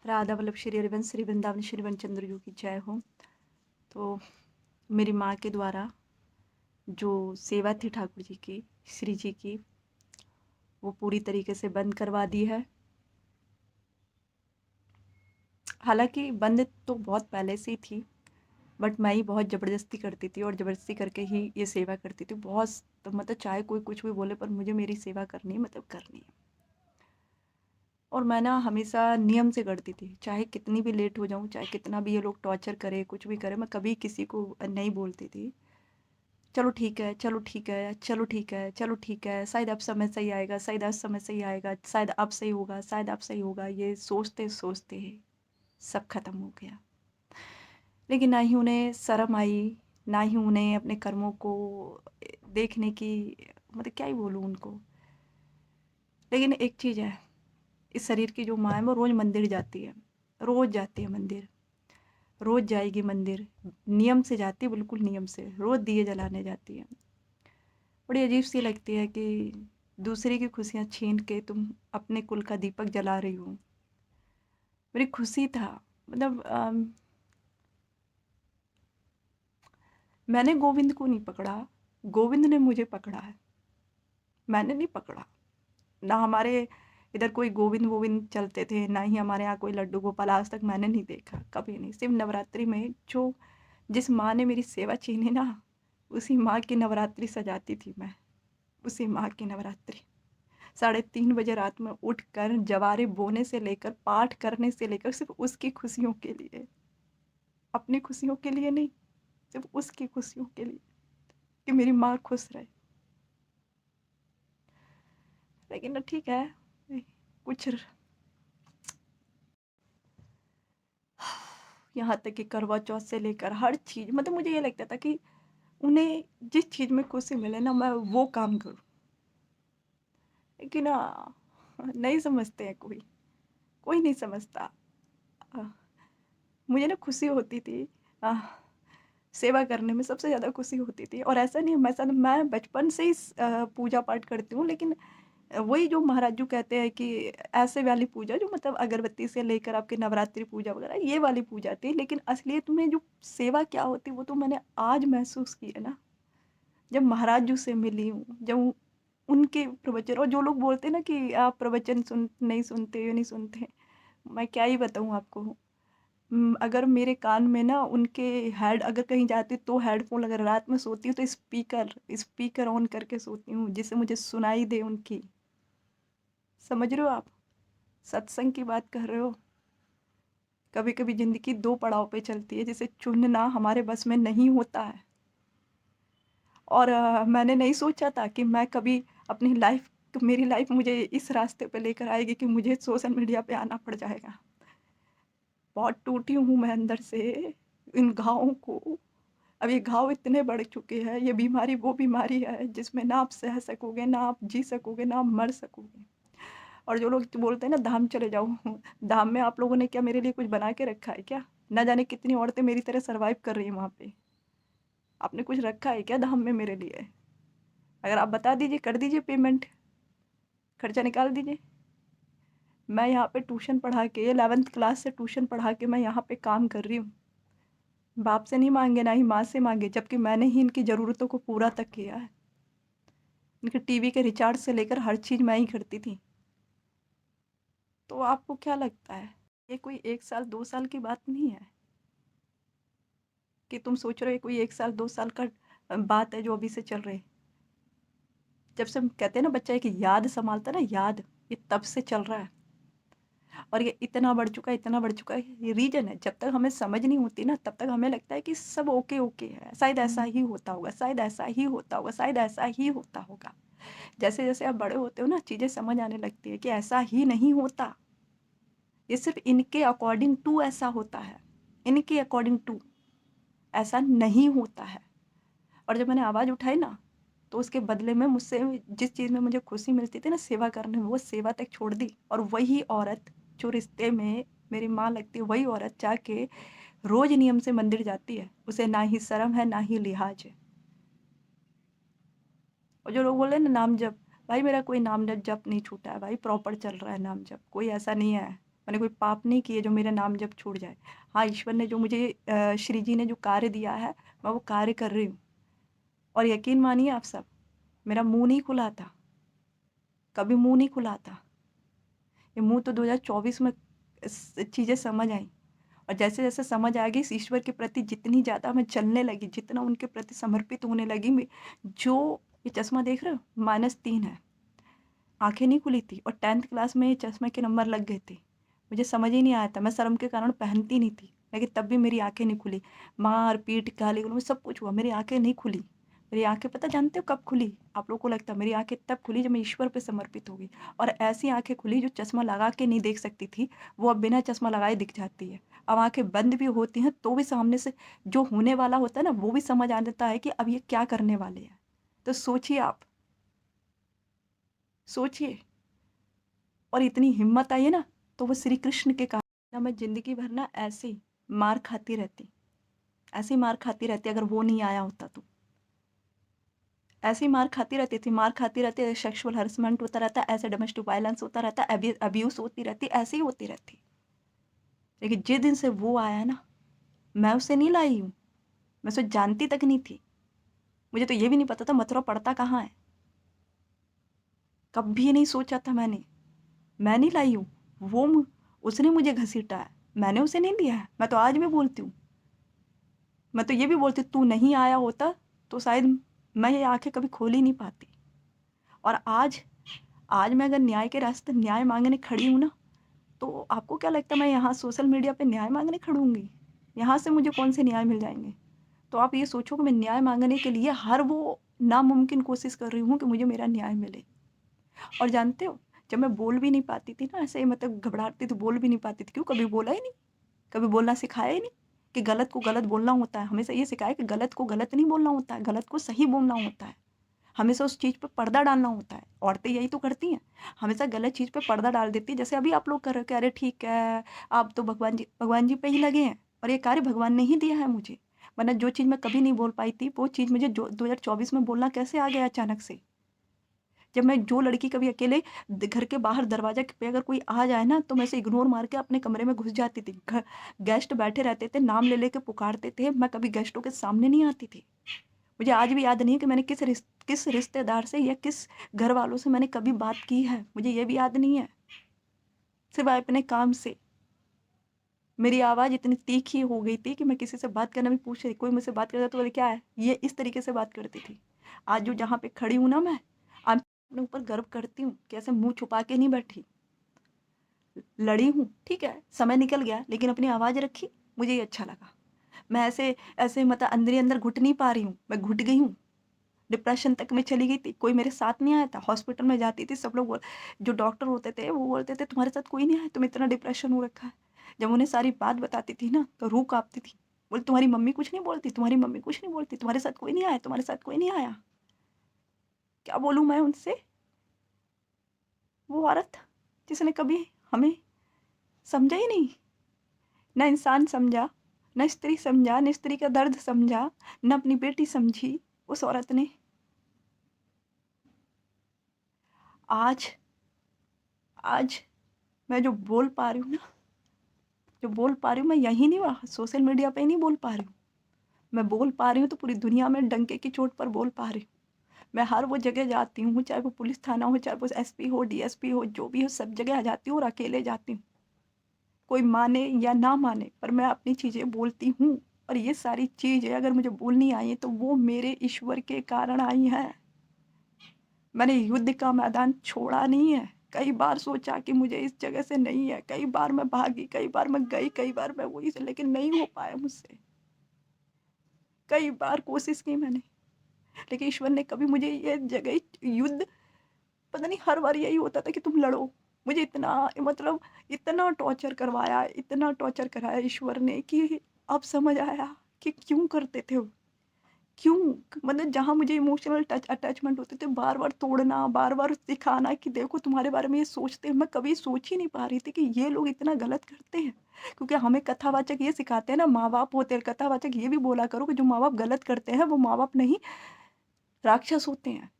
राधा वल्लभ श्री हरिवंश श्री वृंदावन श्री वनचंद्र जी की जय हो। तो मेरी माँ के द्वारा जो सेवा थी ठाकुर जी की, श्री जी की, वो पूरी तरीके से बंद करवा दी है। हालांकि बंद तो बहुत पहले से ही थी, बट मैं ही बहुत ज़बरदस्ती करती थी और ज़बरदस्ती करके ही ये सेवा करती थी। बहुत तो मतलब चाहे कोई कुछ भी बोले, पर मुझे मेरी सेवा करनी है, मतलब करनी है। और मैं ना हमेशा नियम से करती थी, चाहे कितनी भी लेट हो जाऊँ, चाहे कितना भी ये लोग टॉर्चर करे, कुछ भी करे, मैं कभी किसी को नहीं बोलती थी। चलो ठीक है, चलो ठीक है, चलो ठीक है, चलो ठीक है, शायद अब समय सही आएगा, शायद अब समय सही आएगा, शायद अब सही होगा, शायद अब सही होगा, ये सोचते सोचते ही सब खत्म हो गया। लेकिन ना ही उन्हें शर्म आई, ना ही उन्हें अपने कर्मों को देखने की, मतलब क्या ही बोलूँ उनको। लेकिन एक चीज़ है, इस शरीर की जो माँ है वो रोज़ मंदिर जाती है, रोज़ जाती है मंदिर, रोज़ जाएगी मंदिर, नियम से जाती है, बिल्कुल नियम से, रोज़ दिए जलाने जाती है। बड़ी अजीब सी लगती है कि दूसरे की खुशियाँ छीन के तुम अपने कुल का दीपक जला रही हो। मेरी खुशी था, मतलब मैंने गोविंद को नहीं पकड़ा, गोविंद ने मुझे पकड़ा है, मैंने नहीं पकड़ा। ना हमारे इधर कोई गोविंद वोविंद चलते थे, ना ही हमारे यहाँ कोई लड्डू गोपाल, आज तक मैंने नहीं देखा, कभी नहीं। सिर्फ नवरात्रि में जो जिस माँ ने मेरी सेवा छीनी ना, उसी माँ की नवरात्रि सजाती थी मैं, उसी माँ की नवरात्रि। 3:30 बजे रात में उठकर जवारे बोने से लेकर पाठ करने से लेकर सिर्फ उसकी खुशियों के लिए, अपनी खुशियों के लिए नहीं, सिर्फ उसकी खुशियों के लिए कि मेरी माँ खुश रहे। लेकिन ठीक है, कुछ यहाँ तक कि करवा चौथ से लेकर हर चीज़, मतलब मुझे ये लगता था कि उन्हें जिस चीज़ में खुशी मिले ना, मैं वो काम करूँ। लेकिन नहीं समझते हैं कोई, कोई नहीं समझता। अ, मुझे ना खुशी होती थी, अ, सेवा करने में सबसे ज़्यादा खुशी होती थी। और ऐसा नहीं, मैं बचपन से ही पूजा पाठ करती हूँ, लेकिन वही जो महाराज जी कहते हैं कि ऐसे वाली पूजा जो मतलब अगरबत्ती से लेकर आपके नवरात्रि पूजा वगैरह, ये वाली पूजा थी। लेकिन असलियत में जो सेवा क्या होती है वो तो मैंने आज महसूस की है ना, जब महाराज जी से मिली हूँ, जब उनके प्रवचन, और जो लोग बोलते हैं ना कि आप प्रवचन नहीं सुनते, ये नहीं सुनते, मैं क्या ही बताऊँ आपको। अगर मेरे कान में ना उनके हेड अगर कहीं जाती तो हेडफोन, अगर रात में सोती हूँ तो स्पीकर स्पीकर ऑन करके सोती हूँ, जिससे मुझे सुनाई दे उनकी। समझ रहे हो आप, सत्संग की बात कर रहे हो। कभी कभी ज़िंदगी दो पड़ाव पे चलती है, जिसे चुनना हमारे बस में नहीं होता है। और मैंने नहीं सोचा था कि मैं कभी अपनी लाइफ, मेरी लाइफ मुझे इस रास्ते पे लेकर आएगी कि मुझे सोशल मीडिया पे आना पड़ जाएगा। बहुत टूटी हूँ मैं अंदर से इन घावों को। अब ये घाव इतने बढ़ चुके हैं, ये बीमारी वो बीमारी है जिसमें ना आप सह सकोगे, ना आप जी सकोगे, ना आप मर सकोगे। और जो लोग बोलते हैं ना धाम चले जाओ, धाम में आप लोगों ने क्या मेरे लिए कुछ बना के रखा है क्या? ना जाने कितनी औरतें मेरी तरह सर्वाइव कर रही हैं वहाँ पे। आपने कुछ रखा है क्या धाम में मेरे लिए? अगर आप बता दीजिए, कर दीजिए पेमेंट, खर्चा निकाल दीजिए। मैं यहाँ पे ट्यूशन पढ़ा के 11th क्लास से ट्यूशन पढ़ा के मैं यहाँ पे काम कर रही हूँ। बाप से नहीं मांगे, ना ही माँ से मांगे, जबकि मैंने ही इनकी ज़रूरतों को पूरा तक किया है। इनके टीवी के रिचार्ज से लेकर हर चीज़ मैं ही करती थी। तो आपको क्या लगता है, ये कोई 1 साल 2 साल की बात नहीं है कि तुम सोच रहे हो कोई 1 साल 2 साल का बात है जो अभी से चल रही। जब से हम कहते हैं ना बच्चा एक याद संभालता है ना, याद, ये तब से चल रहा है। और ये इतना बढ़ चुका है, इतना बढ़ चुका है। ये रीजन है, जब तक हमें समझ नहीं होती ना, तब तक हमें लगता है कि सब ओके ओके है, शायद ऐसा ही होता होगा, शायद ऐसा ही होता होगा, शायद ऐसा ही होता होगा। जैसे जैसे आप बड़े होते हो ना, चीज़ें समझ आने लगती है कि ऐसा ही नहीं होता, ये सिर्फ इनके अकॉर्डिंग टू ऐसा होता है, इनके अकॉर्डिंग टू ऐसा नहीं होता है। और जब मैंने आवाज़ उठाई ना, तो उसके बदले में मुझसे जिस चीज़ में मुझे खुशी मिलती थी ना सेवा करने में, वो सेवा तक छोड़ दी। और वही औरत जो रिश्ते में मेरी माँ लगती है, वही औरत जाके रोज़ नियम से मंदिर जाती है, उसे ना ही शर्म है, ना ही लिहाज है। और जो लोग बोल रहे हैं ना नाम जप, भाई मेरा कोई नाम जप नहीं छूटा है भाई, प्रॉपर चल रहा है नाम जप, कोई ऐसा नहीं है। मैंने कोई पाप नहीं किए जो मेरा नाम जब छूट जाए। हाँ, ईश्वर ने जो मुझे श्री जी ने जो कार्य दिया है, मैं वो कार्य कर रही हूँ। और यकीन मानिए आप सब, मेरा मुँह नहीं खुला था, कभी मुँह नहीं खुला था। ये मुँह तो 2024 में चीज़ें समझ आई। और जैसे-जैसे समझ आ गई इस ईश्वर के प्रति जितनी ज़्यादा मैं चलने लगी, जितना उनके प्रति समर्पित होने लगी, मैं जो ये चश्मा देख रहे हो -3 है। आँखें नहीं खुली थी और 10th क्लास में ये चश्मे के नंबर लग गए थे। मुझे समझ ही नहीं आया था, मैं शर्म के कारण पहनती नहीं थी, लेकिन तब भी मेरी आँखें नहीं खुली। मार-पीट, गाली-गलौज सब कुछ हुआ, मेरी आँखें नहीं खुली। मेरी आँखें पता जानते हो कब खुली? आप लोगों को लगता है मेरी आँखें तब खुली जब मैं ईश्वर पे समर्पित हो गई। और ऐसी आँखें खुली जो चश्मा लगा के नहीं देख सकती थी, वो अब बिना चश्मा लगाए दिख जाती है। अब आँखें बंद भी होती हैं तो भी सामने से जो होने वाला होता है ना, वो भी समझ आ जाता है कि अब ये क्या करने वाले हैं। तो सोचिए आप, सोचिए। और इतनी हिम्मत आई है ना, तो वो श्री कृष्ण के कारण। ना मैं ज़िंदगी भर ना ऐसे ही मार खाती रहती, ऐसे ही मार खाती रहती अगर वो नहीं आया होता तो। ऐसे ही मार खाती रहती थी, मार खाती रहती, सेक्सुअल हैरेसमेंट होता रहता, ऐसे डोमेस्टिक वायलेंस होता रहता, अब्यूज़ होती रहती, ऐसे ही होती रहती। लेकिन जिस दिन से वो आया ना, मैं उसे नहीं लाई हूँ, मैं उसे जानती तक नहीं थी। मुझे तो ये भी नहीं पता था मथुरा पड़ता कहाँ है, कभी नहीं सोचा था मैंने। मैं नहीं लाई हूँ, उसने मुझे घसीटा है, मैंने उसे नहीं लिया है। मैं तो आज भी बोलती हूँ, मैं तो ये भी बोलती तू नहीं आया होता तो शायद मैं ये आँखें कभी खोल ही नहीं पाती। और आज आज मैं अगर न्याय के रास्ते न्याय माँगने खड़ी हूँ ना, तो आपको क्या लगता है मैं यहाँ सोशल मीडिया पे न्याय माँगने खड़ूँगी? यहाँ से मुझे कौन से न्याय मिल जाएँगे? तो आप ये सोचो कि मैं न्याय माँगने के लिए हर वो नामुमकिन कोशिश कर रही हूँ कि मुझे मेरा न्याय मिले। और जानते हो, जब मैं बोल भी नहीं पाती थी ना, ऐसे मतलब घबराती थी, बोल भी नहीं पाती थी, क्यों? कभी बोला ही नहीं। कभी बोलना सिखाया ही नहीं कि गलत को गलत बोलना होता है। हमेशा ये सिखाया कि गलत को गलत नहीं बोलना होता है, गलत को सही बोलना होता है। हमेशा उस चीज़ पे पर्दा डालना होता है। औरतें यही तो करती हैं, हमेशा गलत चीज़ पे पर्दा डाल देती हैं। जैसे अभी आप लोग कर रहे हो कि अरे ठीक है, आप तो भगवान जी पे ही लगे हैं और ये कार्य भगवान ने ही दिया है मुझे। वरना जो चीज़ मैं कभी नहीं बोल पाई थी, वो चीज़ मुझे जो 2024 में बोलना कैसे आ गया अचानक से। जब मैं जो लड़की कभी अकेले घर के बाहर दरवाजा पे अगर कोई आ जाए ना, तो मैं उसे इग्नोर मार के अपने कमरे में घुस जाती थी। गेस्ट बैठे रहते थे, नाम ले लेके पुकारते थे, मैं कभी गेस्टों के सामने नहीं आती थी। मुझे आज भी याद नहीं है कि मैंने किस रिश्तेदार से या किस घर वालों से मैंने कभी बात की है, मुझे ये भी याद नहीं है, सिवाय अपने काम से। मेरी आवाज़ इतनी तीखी हो गई थी कि मैं किसी से बात करना भी पूछ रही, कोई मुझसे बात करता तो बोले क्या है, ये इस तरीके से बात करती थी। आज जो जहाँ पे खड़ी हूँ ना मैं, आज अपने ऊपर गर्व करती हूँ कि ऐसे मुँह छुपा के नहीं बैठी। लड़ी हूँ, ठीक है, समय निकल गया लेकिन अपनी आवाज़ रखी, मुझे ये अच्छा लगा। मैं ऐसे ऐसे मतलब अंदर ही अंदर घुट नहीं पा रही हूँ, मैं घुट गई हूँ। डिप्रेशन तक मैं चली गई थी, कोई मेरे साथ नहीं आया था। हॉस्पिटल में जाती थी, सब लोग जो डॉक्टर होते थे वो बोलते थे तुम्हारे साथ कोई नहीं आया, तुम्हें इतना डिप्रेशन हो रखा है। जब उन्हें सारी बात बताती थी ना, तो रूह काँपती थी। बोले तुम्हारी मम्मी कुछ नहीं बोलती, तुम्हारी मम्मी कुछ नहीं बोलती, तुम्हारे साथ कोई नहीं आया, तुम्हारे साथ कोई नहीं आया। क्या बोलूँ मैं उनसे? वो औरत जिसने कभी हमें समझा ही नहीं, ना इंसान समझा, ना स्त्री समझा, ना स्त्री का दर्द समझा, ना अपनी बेटी समझी उस औरत ने। आज आज मैं जो बोल पा रही हूँ ना, जो बोल पा रही हूँ मैं यहीं नहीं, वहाँ सोशल मीडिया पे ही नहीं बोल पा रही हूँ। मैं बोल पा रही हूँ तो पूरी दुनिया में डंके की चोट पर बोल पा रही हूँ। मैं हर वो जगह जाती हूँ, चाहे वो पुलिस थाना हो, चाहे वो एसपी हो, डीएसपी हो, जो भी हो, सब जगह जाती हूँ और अकेले जाती हूँ। कोई माने या ना माने, पर मैं अपनी चीज़ें बोलती हूँ। और ये सारी चीज़ें अगर मुझे बोलनी आई है तो वो मेरे ईश्वर के कारण आई हैं। मैंने युद्ध का मैदान छोड़ा नहीं है। कई बार सोचा कि मुझे इस जगह से नहीं है, कई बार मैं भागी, कई बार मैं गई, कई बार मैं वहीं से, लेकिन नहीं हो पाया मुझसे। कई बार कोशिश की मैंने, लेकिन ईश्वर ने कभी मुझे ये जगह युद्ध, पता नहीं हर बार यही होता था कि तुम लड़ो। मुझे इतना मतलब इतना टॉर्चर करवाया, इतना टॉर्चर कराया ईश्वर ने कि अब समझ आया कि क्यों करते थे वो। क्यों? मतलब जहाँ मुझे इमोशनल अटैचमेंट होते थे, बार-बार तोड़ना, बार-बार दिखाना कि देखो तुम्हारे बारे में ये सोचते हैं। मैं कभी सोच ही नहीं पा रही थी कि ये लोग इतना गलत करते हैं। क्योंकि हमें कथावाचक ये सिखाते हैं ना, माँ-बाप होते हैं, कथावाचक ये भी बोला करो कि जो माँ-बाप गलत करते हैं, वो माँ-बाप नहीं, राक्षस होते हैं।